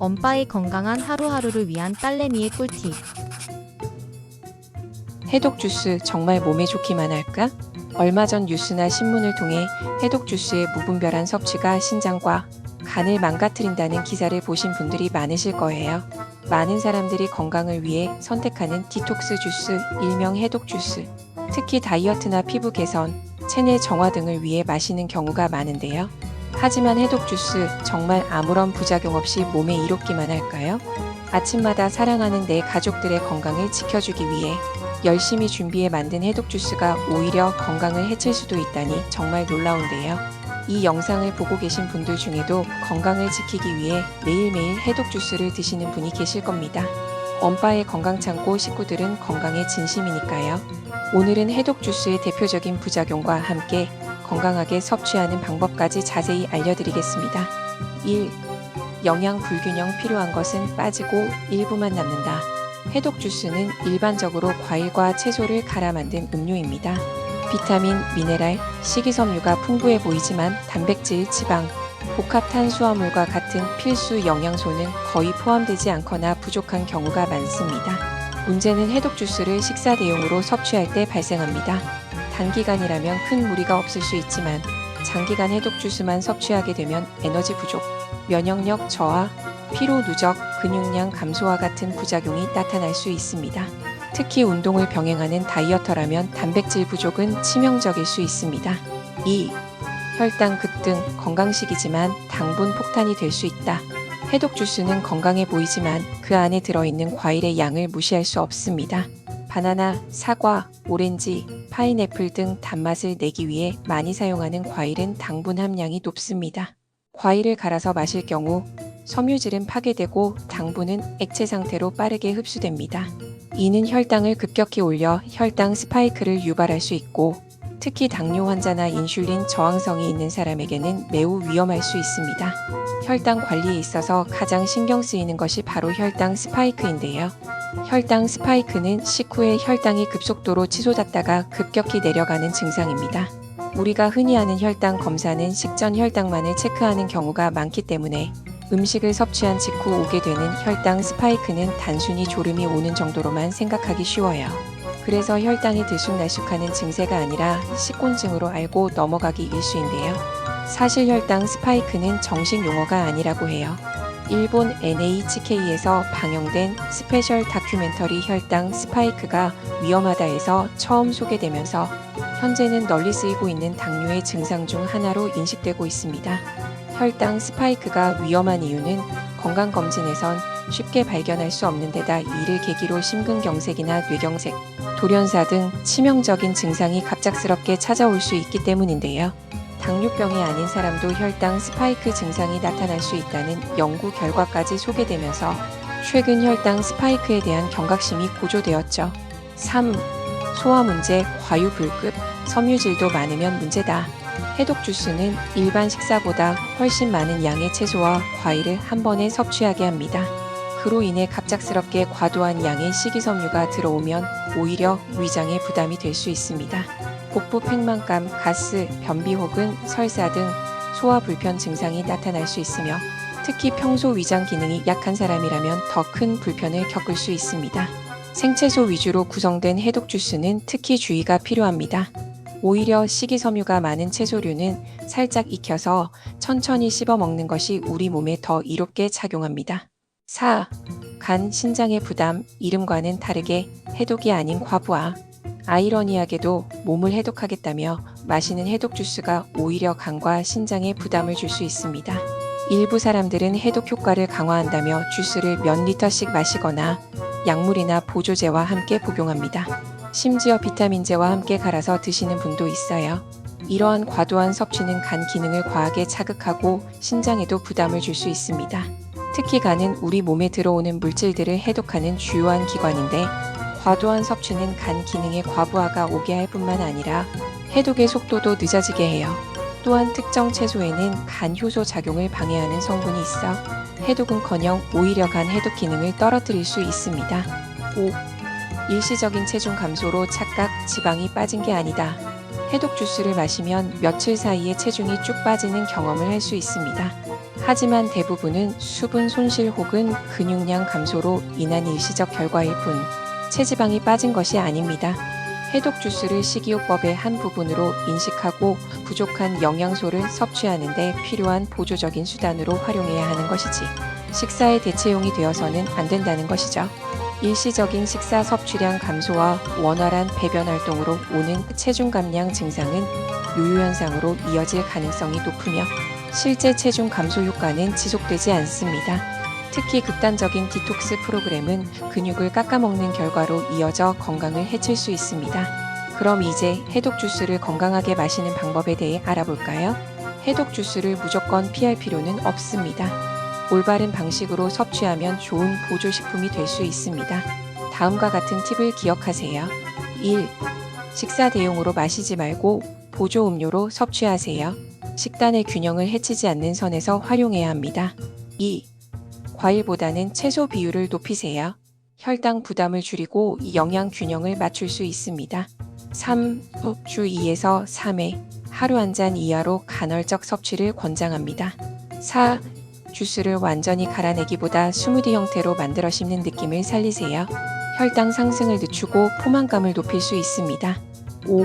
엄빠의 건강한 하루하루를 위한 딸내미의 꿀팁. 해독 주스 정말 몸에 좋기만 할까? 얼마 전 뉴스나 신문을 통해 해독 주스의 무분별한 섭취가 신장과 간을 망가뜨린다는 기사를 보신 분들이 많으실 거예요. 많은 사람들이 건강을 위해 선택하는 디톡스 주스, 일명 해독 주스, 특히 다이어트나 피부 개선, 체내 정화 등을 위해 마시는 경우가 많은데요. 하지만 해독 주스 정말 아무런 부작용 없이 몸에 이롭기만 할까요? 아침마다 사랑하는 내 가족들의 건강을 지켜주기 위해 열심히 준비해 만든 해독 주스가 오히려 건강을 해칠 수도 있다니 정말 놀라운데요. 이 영상을 보고 계신 분들 중에도 건강을 지키기 위해 매일매일 해독 주스를 드시는 분이 계실 겁니다. 엄빠의 건강창고 식구들은 건강에 진심이니까요. 오늘은 해독 주스의 대표적인 부작용과 함께 건강하게 섭취하는 방법까지 자세히 알려드리겠습니다. 1. 영양 불균형 필요한 것은 빠지고 일부만 남는다. 해독 주스는 일반적으로 과일과 채소를 갈아 만든 음료입니다. 비타민, 미네랄, 식이섬유가 풍부해 보이지만 단백질, 지방, 복합 탄수화물과 같은 필수 영양소는 거의 포함되지 않거나 부족한 경우가 많습니다. 문제는 해독 주스를 식사 대용으로 섭취할 때 발생합니다. 단기간이라면 큰 무리가 없을 수 있지만 장기간 해독 주스만 섭취하게 되면 에너지 부족, 면역력 저하, 피로 누적, 근육량 감소와 같은 부작용이 나타날 수 있습니다. 특히 운동을 병행하는 다이어터라면 단백질 부족은 치명적일 수 있습니다. 2. 혈당 급등, 건강식이지만 당분 폭탄이 될 수 있다. 해독 주스는 건강해 보이지만 그 안에 들어있는 과일의 양을 무시할 수 없습니다. 바나나, 사과, 오렌지, 파인애플 등 단맛을 내기 위해 많이 사용하는 과일은 당분 함량이 높습니다. 과일을 갈아서 마실 경우 섬유질은 파괴되고 당분은 액체 상태로 빠르게 흡수됩니다. 이는 혈당을 급격히 올려 혈당 스파이크를 유발할 수 있고 특히 당뇨 환자나 인슐린 저항성이 있는 사람에게는 매우 위험할 수 있습니다. 혈당 관리에 있어서 가장 신경 쓰이는 것이 바로 혈당 스파이크인데요. 혈당 스파이크는 식후에 혈당이 급속도로 치솟았다가 급격히 내려가는 증상입니다. 우리가 흔히 하는 혈당 검사는 식전 혈당만을 체크하는 경우가 많기 때문에 음식을 섭취한 직후 오게 되는 혈당 스파이크는 단순히 졸음이 오는 정도로만 생각하기 쉬워요. 그래서 혈당이 들쑥날쑥하는 증세가 아니라 식곤증으로 알고 넘어가기 일쑤인데요. 사실 혈당 스파이크는 정식 용어가 아니라고 해요. 일본 NHK에서 방영된 스페셜 다큐멘터리 혈당 스파이크가 위험하다에서 처음 소개되면서 현재는 널리 쓰이고 있는 당뇨의 증상 중 하나로 인식되고 있습니다. 혈당 스파이크가 위험한 이유는 건강검진에선 쉽게 발견할 수 없는 데다 이를 계기로 심근경색이나 뇌경색, 돌연사 등 치명적인 증상이 갑작스럽게 찾아올 수 있기 때문인데요. 당뇨병이 아닌 사람도 혈당 스파이크 증상이 나타날 수 있다는 연구 결과까지 소개되면서 최근 혈당 스파이크에 대한 경각심이 고조되었죠. 3. 소화 문제, 과유불급, 섬유질도 많으면 문제다. 해독 주스는 일반 식사보다 훨씬 많은 양의 채소와 과일을 한 번에 섭취하게 합니다. 그로 인해 갑작스럽게 과도한 양의 식이섬유가 들어오면 오히려 위장에 부담이 될 수 있습니다. 복부 팽만감, 가스, 변비 혹은 설사 등 소화 불편 증상이 나타날 수 있으며 특히 평소 위장 기능이 약한 사람이라면 더 큰 불편을 겪을 수 있습니다. 생채소 위주로 구성된 해독 주스는 특히 주의가 필요합니다. 오히려 식이섬유가 많은 채소류는 살짝 익혀서 천천히 씹어 먹는 것이 우리 몸에 더 이롭게 작용합니다. 4. 간, 신장의 부담, 이름과는 다르게 해독이 아닌 과부하. 아이러니하게도 몸을 해독하겠다며 마시는 해독 주스가 오히려 간과 신장에 부담을 줄 수 있습니다. 일부 사람들은 해독 효과를 강화한다며 주스를 몇 리터씩 마시거나 약물이나 보조제와 함께 복용합니다. 심지어 비타민제와 함께 갈아서 드시는 분도 있어요. 이러한 과도한 섭취는 간 기능을 과하게 자극하고 신장에도 부담을 줄 수 있습니다. 특히 간은 우리 몸에 들어오는 물질들을 해독하는 주요한 기관인데 과도한 섭취는 간 기능의 과부하가 오게 할 뿐만 아니라 해독의 속도도 늦어지게 해요. 또한 특정 채소에는 간 효소 작용을 방해하는 성분이 있어 해독은커녕 오히려 간 해독 기능을 떨어뜨릴 수 있습니다. 5. 일시적인 체중 감소로 착각, 지방이 빠진 게 아니다. 해독 주스를 마시면 며칠 사이에 체중이 쭉 빠지는 경험을 할 수 있습니다. 하지만 대부분은 수분 손실 혹은 근육량 감소로 인한 일시적 결과일 뿐 체지방이 빠진 것이 아닙니다. 해독 주스를 식이요법의 한 부분으로 인식하고 부족한 영양소를 섭취하는 데 필요한 보조적인 수단으로 활용해야 하는 것이지 식사의 대체용이 되어서는 안 된다는 것이죠. 일시적인 식사 섭취량 감소와 원활한 배변 활동으로 오는 체중 감량 증상은 요요 현상으로 이어질 가능성이 높으며 실제 체중 감소 효과는 지속되지 않습니다. 특히 극단적인 디톡스 프로그램은 근육을 깎아먹는 결과로 이어져 건강을 해칠 수 있습니다. 그럼 이제 해독 주스를 건강하게 마시는 방법에 대해 알아볼까요? 해독 주스를 무조건 피할 필요는 없습니다. 올바른 방식으로 섭취하면 좋은 보조식품이 될 수 있습니다. 다음과 같은 팁을 기억하세요. 1. 식사 대용으로 마시지 말고 보조 음료로 섭취하세요. 식단의 균형을 해치지 않는 선에서 활용해야 합니다. 2. 과일보다는 채소 비율을 높이세요. 혈당 부담을 줄이고 영양 균형을 맞출 수 있습니다. 3. 주 2에서 3회 하루 한 잔 이하로 간헐적 섭취를 권장합니다. 4. 주스를 완전히 갈아내기보다 스무디 형태로 만들어 씹는 느낌을 살리세요. 혈당 상승을 늦추고 포만감을 높일 수 있습니다. 5.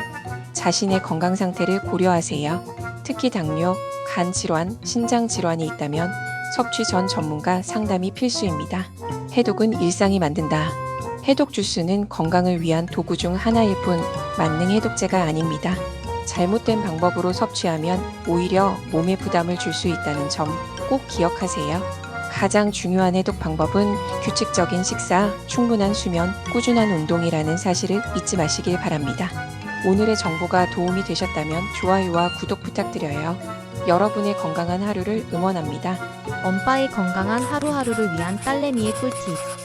자신의 건강 상태를 고려하세요. 특히 당뇨, 간 질환, 신장 질환이 있다면 섭취 전 전문가 상담이 필수입니다. 해독은 일상이 만든다. 해독 주스는 건강을 위한 도구 중 하나일 뿐 만능 해독제가 아닙니다. 잘못된 방법으로 섭취하면 오히려 몸에 부담을 줄 수 있다는 점 꼭 기억하세요. 가장 중요한 해독 방법은 규칙적인 식사, 충분한 수면, 꾸준한 운동이라는 사실을 잊지 마시길 바랍니다. 오늘의 정보가 도움이 되셨다면 좋아요와 구독 부탁드려요. 여러분의 건강한 하루를 응원합니다. 엄빠의 건강한 하루하루를 위한 딸내미의 꿀팁.